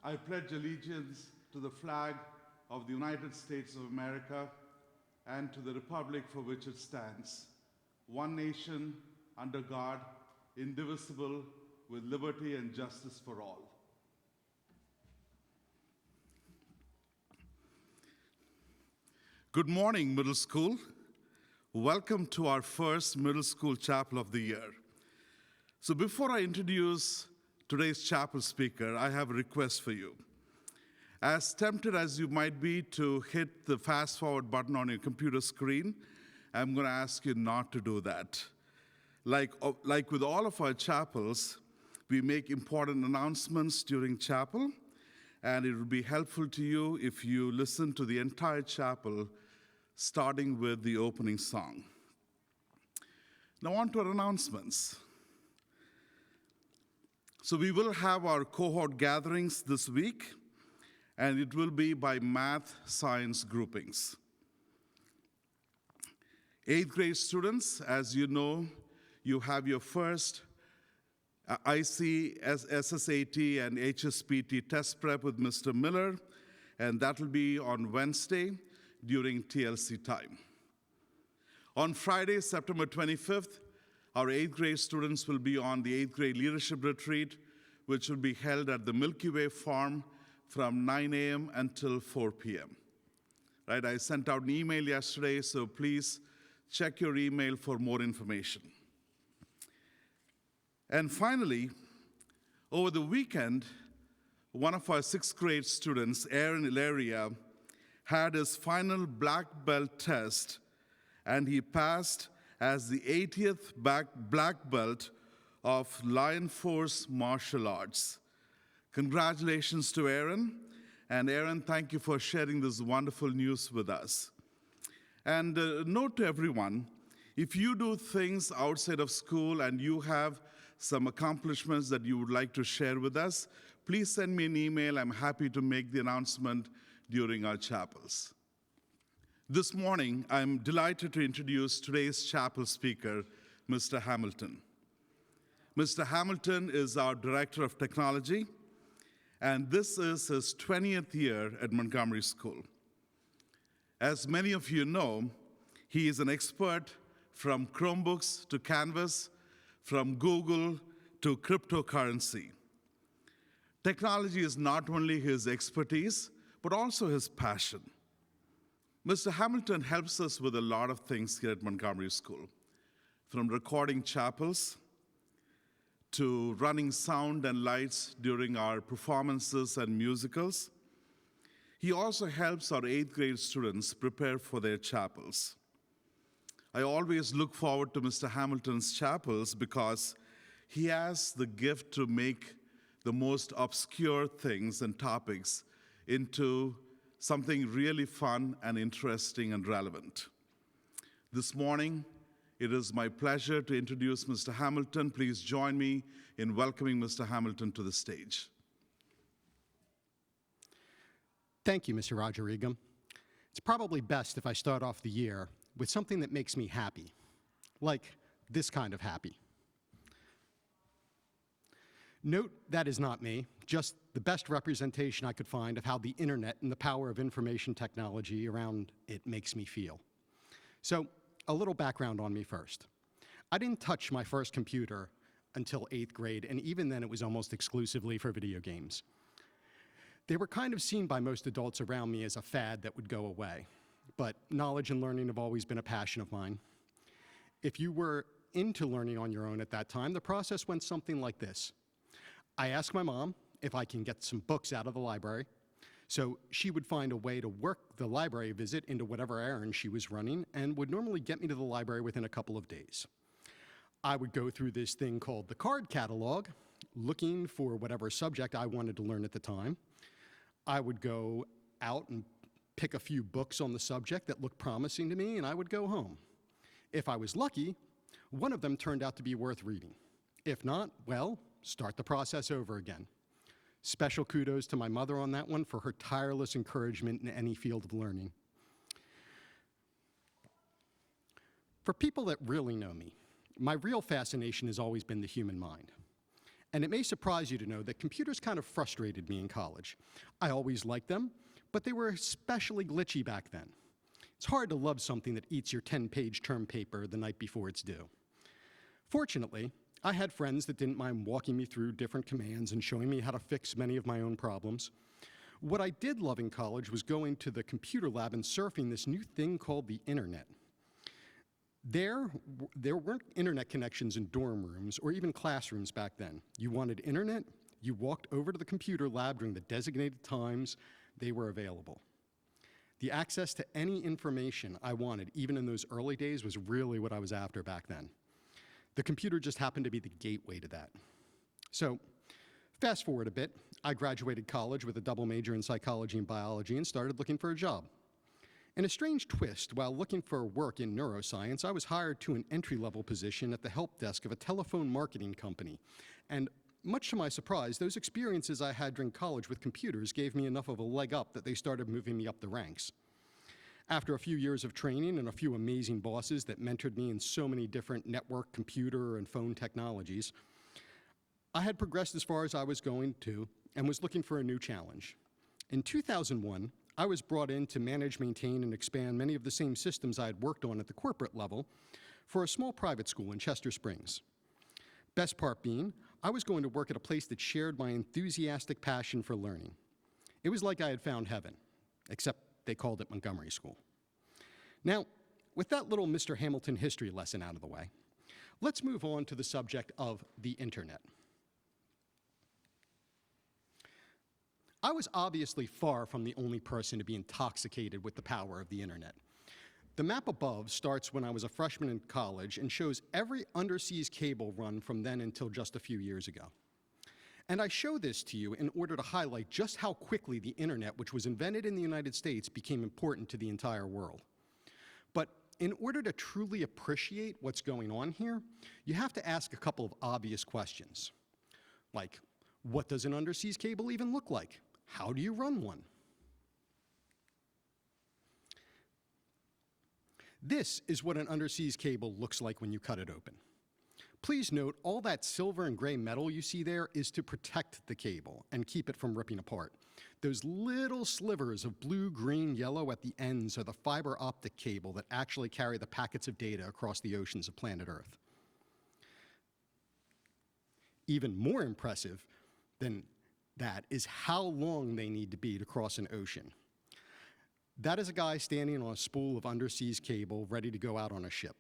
I pledge allegiance to the flag of the United States of America and to the republic for which it stands, one nation, under God, indivisible, with liberty and justice for all. Good morning, middle school. Welcome to our first middle school chapel of the year. So before I introduce today's chapel speaker, I have a request for you. As tempted as you might be to hit the fast forward button on your computer screen, I'm going to ask you not to do that. Like with all of our chapels, we make important announcements during chapel, and it would be helpful to you if you listen to the entire chapel, starting with the opening song. Now on to our announcements. So we will have our cohort gatherings this week, and it will be by math science groupings. 8th grade students, as you know, you have your first IC, SSAT, and HSPT test prep with Mr. Miller, and that will be on Wednesday during TLC time. On Friday, September 25th, our 8th grade students will be on the 8th grade leadership retreat, which will be held at the Milky Way Farm from 9 a.m. until 4 p.m. Right, I sent out an email yesterday, so please check your email for more information. And finally, over the weekend, one of our 6th grade students, Aaron Ilaria, had his final black belt test, and he passed as the 80th black belt of Lion Force Martial Arts. Congratulations to Aaron. And Aaron, thank you for sharing this wonderful news with us. And note to everyone, if you do things outside of school and you have some accomplishments that you would like to share with us, please send me an email. I'm happy to make the announcement during our chapels. This morning, I'm delighted to introduce today's chapel speaker, Mr. Hamilton. Mr. Hamilton is our Director of Technology, and this is his 20th year at Montgomery School. As many of you know, he is an expert from Chromebooks to Canvas, from Google to cryptocurrency. Technology is not only his expertise, but also his passion. Mr. Hamilton helps us with a lot of things here at Montgomery School, from recording chapels to running sound and lights during our performances and musicals. He also helps our 8th grade students prepare for their chapels. I always look forward to Mr. Hamilton's chapels because he has the gift to make the most obscure things and topics into something really fun and interesting and relevant. This morning, it is my pleasure to introduce Mr. Hamilton. Please join me in welcoming Mr. Hamilton to the stage. Thank you, Mr. Rajarigam. It's probably best if I start off the year with something that makes me happy, like this kind of happy. Note that is not me, just the best representation I could find of how the internet and the power of information technology around it makes me feel. So, a little background on me first. I didn't touch my first computer until 8th grade, and even then it was almost exclusively for video games. They were kind of seen by most adults around me as a fad that would go away, but knowledge and learning have always been a passion of mine. If you were into learning on your own at that time, the process went something like this. I asked my mom if I can get some books out of the library, so she would find a way to work the library visit into whatever errand she was running and would normally get me to the library within a couple of days. I would go through this thing called the card catalog, looking for whatever subject I wanted to learn at the time. I would go out and pick a few books on the subject that looked promising to me, and I would go home. If I was lucky, one of them turned out to be worth reading. If not, well, start the process over again. Special kudos to my mother on that one for her tireless encouragement in any field of learning. For people that really know me, my real fascination has always been the human mind. And it may surprise you to know that computers kind of frustrated me in college. I always liked them, but they were especially glitchy back then. It's hard to love something that eats your 10-page term paper the night before it's due. Fortunately, I had friends that didn't mind walking me through different commands and showing me how to fix many of my own problems. What I did love in college was going to the computer lab and surfing this new thing called the internet. There weren't internet connections in dorm rooms or even classrooms back then. You wanted internet, you walked over to the computer lab during the designated times they were available. The access to any information I wanted, even in those early days, was really what I was after back then. The computer just happened to be the gateway to that. So, fast forward a bit, I graduated college with a double major in psychology and biology and started looking for a job. In a strange twist, while looking for work in neuroscience, I was hired to an entry-level position at the help desk of a telephone marketing company. And much to my surprise, those experiences I had during college with computers gave me enough of a leg up that they started moving me up the ranks. After a few years of training and a few amazing bosses that mentored me in so many different network, computer, and phone technologies, I had progressed as far as I was going to and was looking for a new challenge. In 2001, I was brought in to manage, maintain, and expand many of the same systems I had worked on at the corporate level for a small private school in Chester Springs. Best part being, I was going to work at a place that shared my enthusiastic passion for learning. It was like I had found heaven, except they called it Montgomery School. Now, with that little Mr. Hamilton history lesson out of the way, let's move on to the subject of the internet. I was obviously far from the only person to be intoxicated with the power of the internet. The map above starts when I was a freshman in college and shows every underseas cable run from then until just a few years ago. And I show this to you in order to highlight just how quickly the internet, which was invented in the United States, became important to the entire world. But in order to truly appreciate what's going on here, you have to ask a couple of obvious questions. Like, what does an underseas cable even look like? How do you run one? This is what an underseas cable looks like when you cut it open. Please note, all that silver and gray metal you see there is to protect the cable and keep it from ripping apart. Those little slivers of blue, green, yellow at the ends are the fiber optic cable that actually carry the packets of data across the oceans of planet Earth. Even more impressive than that is how long they need to be to cross an ocean. That is a guy standing on a spool of underseas cable ready to go out on a ship.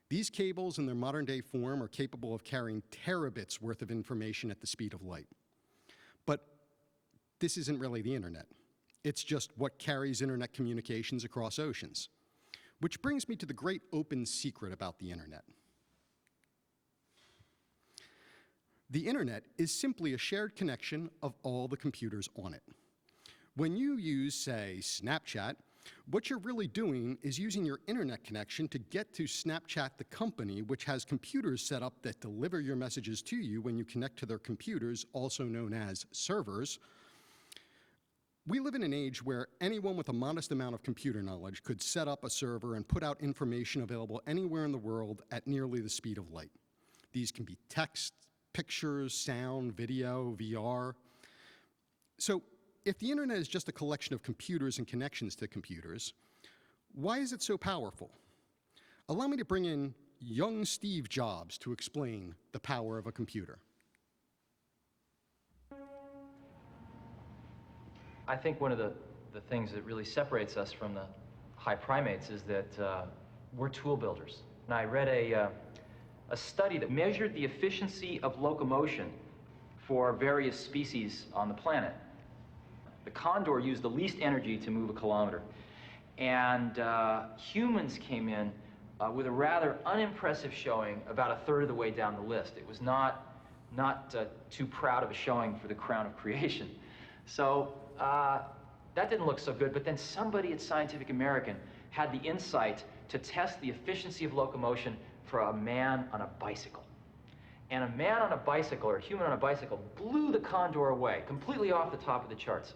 These cables in their modern day form are capable of carrying terabits worth of information at the speed of light. But this isn't really the internet. It's just what carries internet communications across oceans. Which brings me to the great open secret about the internet. The internet is simply a shared connection of all the computers on it. When you use, say, Snapchat, what you're really doing is using your internet connection to get to Snapchat, the company, which has computers set up that deliver your messages to you when you connect to their computers, also known as servers. We live in an age where anyone with a modest amount of computer knowledge could set up a server and put out information available anywhere in the world at nearly the speed of light. These can be text, pictures, sound, video, VR. So if the internet is just a collection of computers and connections to computers, why is it so powerful? Allow me to bring in young Steve Jobs to explain the power of a computer. I think one of the things that really separates us from the high primates is that we're tool builders. And I read a study that measured the efficiency of locomotion for various species on the planet. The condor used the least energy to move a kilometer. And humans came in with a rather unimpressive showing about a third of the way down the list. It was not too proud of a showing for the crown of creation. So that didn't look so good, but then somebody at Scientific American had the insight to test the efficiency of locomotion for a man on a bicycle. And a man on a bicycle, or a human on a bicycle, blew the condor away, completely off the top of the charts.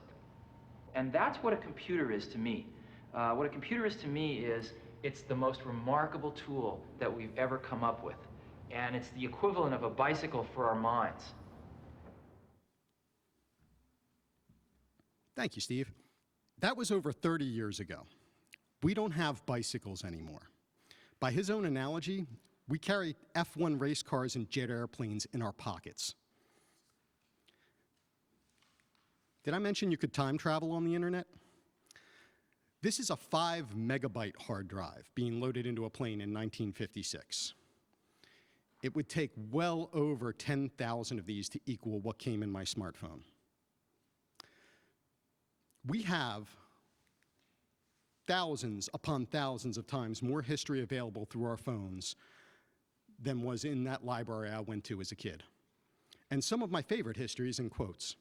And that's what a computer is to me. What a computer is to me is, it's the most remarkable tool that we've ever come up with. And it's the equivalent of a bicycle for our minds. Thank you, Steve. That was over 30 years ago. We don't have bicycles anymore. By his own analogy, we carry F1 race cars and jet airplanes in our pockets. Did I mention you could time travel on the internet? This is a 5 megabyte hard drive being loaded into a plane in 1956. It would take well over 10,000 of these to equal what came in my smartphone. We have thousands upon thousands of times more history available through our phones than was in that library I went to as a kid. And some of my favorite history is in quotes.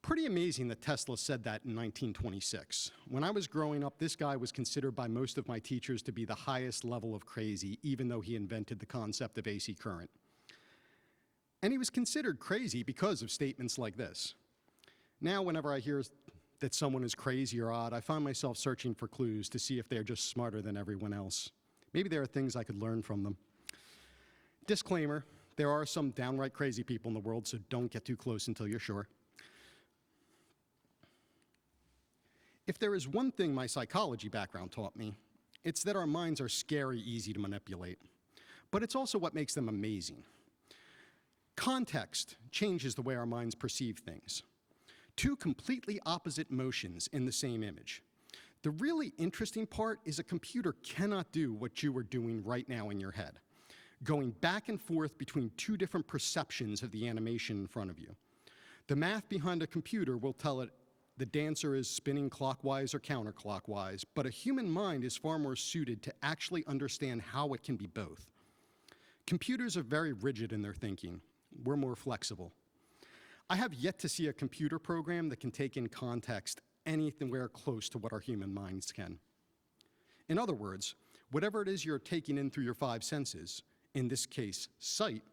Pretty amazing that Tesla said that in 1926. When I was growing up, this guy was considered by most of my teachers to be the highest level of crazy, even though he invented the concept of AC current. And he was considered crazy because of statements like this. Now, whenever I hear that someone is crazy or odd, I find myself searching for clues to see if they're just smarter than everyone else. Maybe there are things I could learn from them. Disclaimer, there are some downright crazy people in the world, so don't get too close until you're sure. If there is one thing my psychology background taught me, it's that our minds are scary easy to manipulate, but it's also what makes them amazing. Context changes the way our minds perceive things. Two completely opposite motions in the same image. The really interesting part is a computer cannot do what you are doing right now in your head, going back and forth between two different perceptions of the animation in front of you. The math behind a computer will tell it the dancer is spinning clockwise or counterclockwise, but a human mind is far more suited to actually understand how it can be both. Computers are very rigid in their thinking. We're more flexible. I have yet to see a computer program that can take in context anywhere close to what our human minds can. In other words, whatever it is you're taking in through your 5 senses, in this case, sight,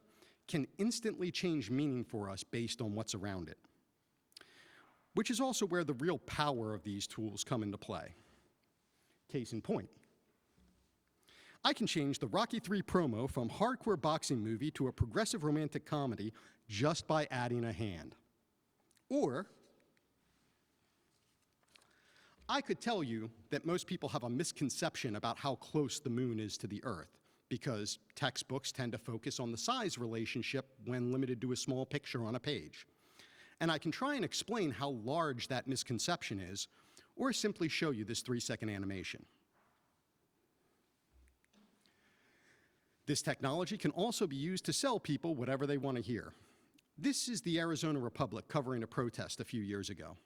can instantly change meaning for us based on what's around it. Which is also where the real power of these tools come into play. Case in point. I can change the Rocky III promo from hardcore boxing movie to a progressive romantic comedy just by adding a hand. Or, I could tell you that most people have a misconception about how close the moon is to the Earth, because textbooks tend to focus on the size relationship when limited to a small picture on a page. And I can try and explain how large that misconception is, or simply show you this 3-second animation. This technology can also be used to sell people whatever they want to hear. This is the Arizona Republic covering a protest a few years ago.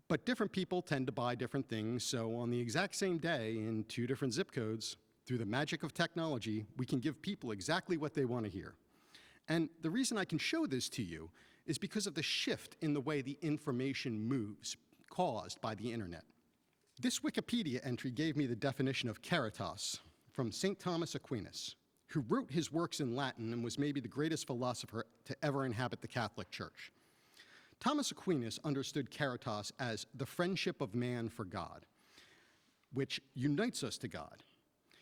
But different people tend to buy different things, so on the exact same day in 2 different zip codes, through the magic of technology, we can give people exactly what they want to hear. And the reason I can show this to you is because of the shift in the way the information moves caused by the internet. This Wikipedia entry gave me the definition of caritas from St. Thomas Aquinas, who wrote his works in Latin and was maybe the greatest philosopher to ever inhabit the Catholic Church. Thomas Aquinas understood caritas as the friendship of man for God, which unites us to God.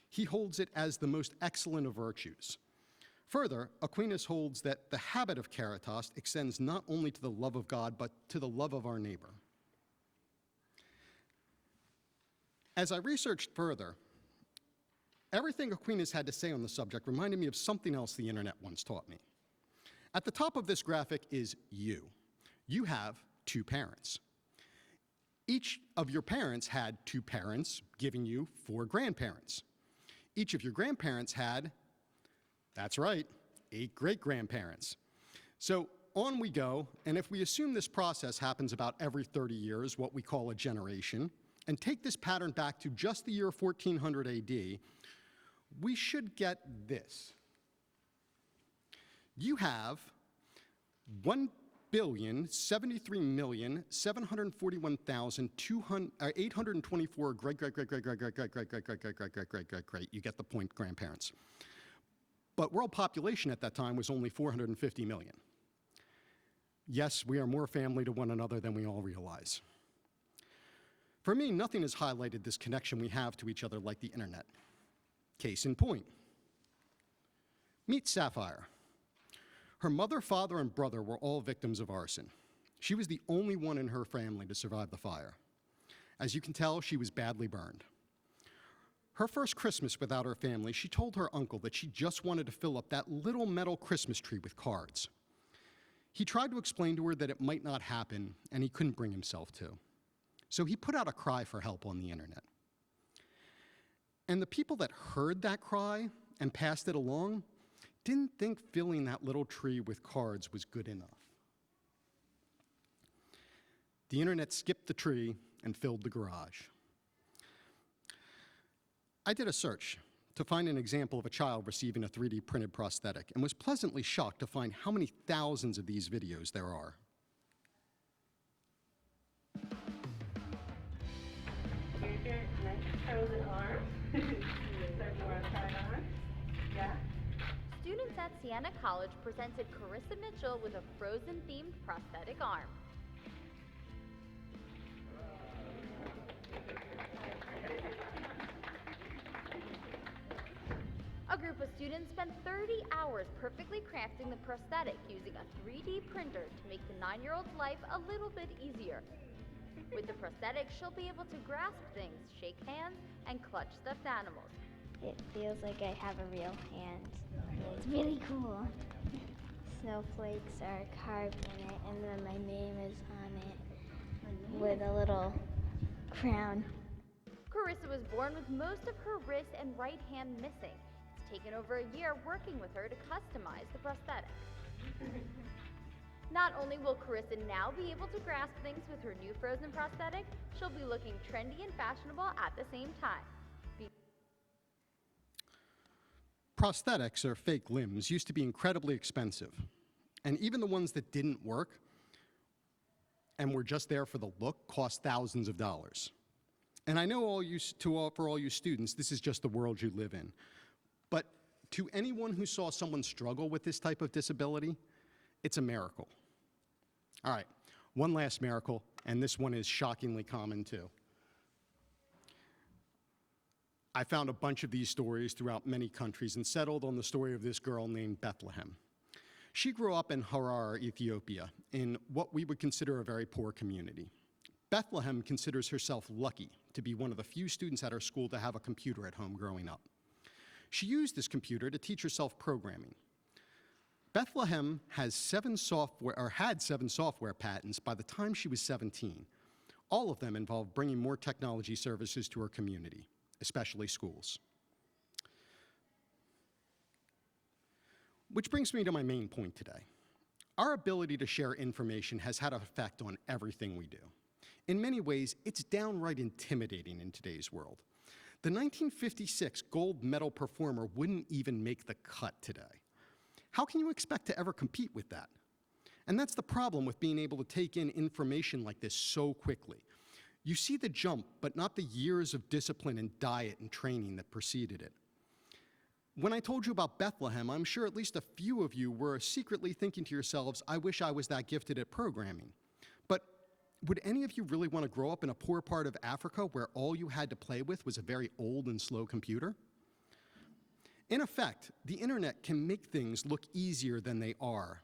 He holds it as the most excellent of virtues. Further, Aquinas holds that the habit of caritas extends not only to the love of God, but to the love of our neighbor. As I researched further, everything Aquinas had to say on the subject reminded me of something else the internet once taught me. At the top of this graphic is you. You have 2 parents. Each of your parents had 2 parents, giving you 4 grandparents. Each of your grandparents had, that's right, 8 great-grandparents. So on we go, and if we assume this process happens about every 30 years, what we call a generation, and take this pattern back to just the year 1400 AD, we should get this. You have 1,073,741,824 great. You get the point, grandparents. But world population at that time was only 450 million. Yes, we are more family to one another than we all realize. For me, nothing has highlighted this connection we have to each other like the internet. Case in point. Meet Sapphire. Her mother, father, and brother were all victims of arson. She was the only one in her family to survive the fire. As you can tell, she was badly burned. Her first Christmas without her family, she told her uncle that she just wanted to fill up that little metal Christmas tree with cards. He tried to explain to her that it might not happen, and he couldn't bring himself to. So he put out a cry for help on the internet. And the people that heard that cry and passed it along didn't think filling that little tree with cards was good enough. The internet skipped the tree and filled the garage. I did a search to find an example of a child receiving a 3D printed prosthetic and was pleasantly shocked to find how many thousands of these videos there are. Here's your next frozen arm. So if you want to try it on? Yeah? Students at Siena College presented Carissa Mitchell with a Frozen-themed prosthetic arm. A group of students spent 30 hours perfectly crafting the prosthetic using a 3D printer to make the 9-year-old's life a little bit easier. With the prosthetic, she'll be able to grasp things, shake hands, and clutch stuffed animals. It feels like I have a real hand. It's really cool. Snowflakes are carved in it, and then my name is on it with a little crown. Carissa was born with most of her wrist and right hand missing. It's taken over a year working with her to customize the prosthetic. Not only will Carissa now be able to grasp things with her new Frozen prosthetic, she'll be looking trendy and fashionable at the same time. Prosthetics, or fake limbs, used to be incredibly expensive. And even the ones that didn't work and were just there for the look cost thousands of dollars. And I know for all you students, this is just the world you live in. But to anyone who saw someone struggle with this type of disability, it's a miracle. All right, one last miracle, and this one is shockingly common too. I found a bunch of these stories throughout many countries and settled on the story of this girl named Bethlehem. She grew up in Harar, Ethiopia, in what we would consider a very poor community. Bethlehem considers herself lucky to be one of the few students at her school to have a computer at home growing up. She used this computer to teach herself programming. Bethlehem had 7 software patents by the time she was 17. All of them involved bringing more technology services to her community, especially schools. Which brings me to my main point today. Our ability to share information has had an effect on everything we do. In many ways, it's downright intimidating in today's world. The 1956 gold medal performer wouldn't even make the cut today. How can you expect to ever compete with that? And that's the problem with being able to take in information like this so quickly. You see the jump, but not the years of discipline and diet and training that preceded it. When I told you about Bethlehem, I'm sure at least a few of you were secretly thinking to yourselves, I wish I was that gifted at programming. But would any of you really want to grow up in a poor part of Africa where all you had to play with was a very old and slow computer? In effect, the internet can make things look easier than they are,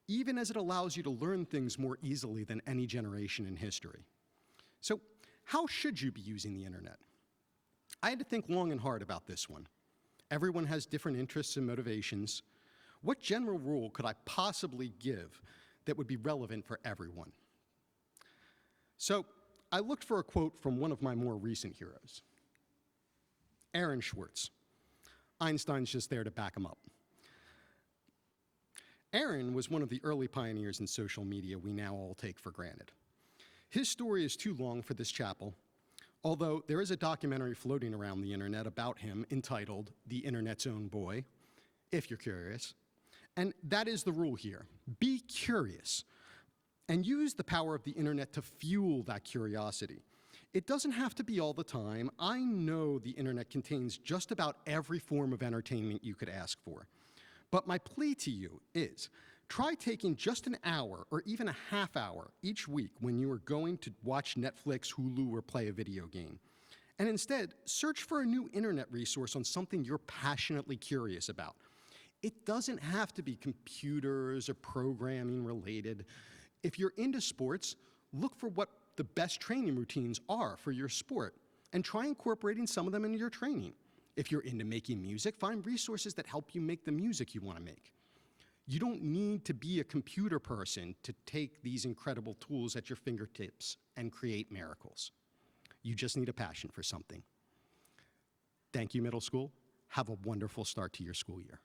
even as it allows you to learn things more easily than any generation in history. So, how should you be using the internet? I had to think long and hard about this one. Everyone has different interests and motivations. What general rule could I possibly give that would be relevant for everyone? So, I looked for a quote from one of my more recent heroes, Aaron Swartz. Einstein's just there to back him up. Aaron was one of the early pioneers in social media we now all take for granted. His story is too long for this chapel, although there is a documentary floating around the internet about him entitled The Internet's Own Boy, if you're curious. And that is the rule here. Be curious and use the power of the internet to fuel that curiosity. It doesn't have to be all the time. I know the internet contains just about every form of entertainment you could ask for. But my plea to you is, try taking just an hour or even a half hour each week when you are going to watch Netflix, Hulu, or play a video game. And instead, search for a new internet resource on something you're passionately curious about. It doesn't have to be computers or programming related. If you're into sports, look for what the best training routines are for your sport and try incorporating some of them into your training. If you're into making music, find resources that help you make the music you want to make. You don't need to be a computer person to take these incredible tools at your fingertips and create miracles. You just need a passion for something. Thank you, middle school. Have a wonderful start to your school year.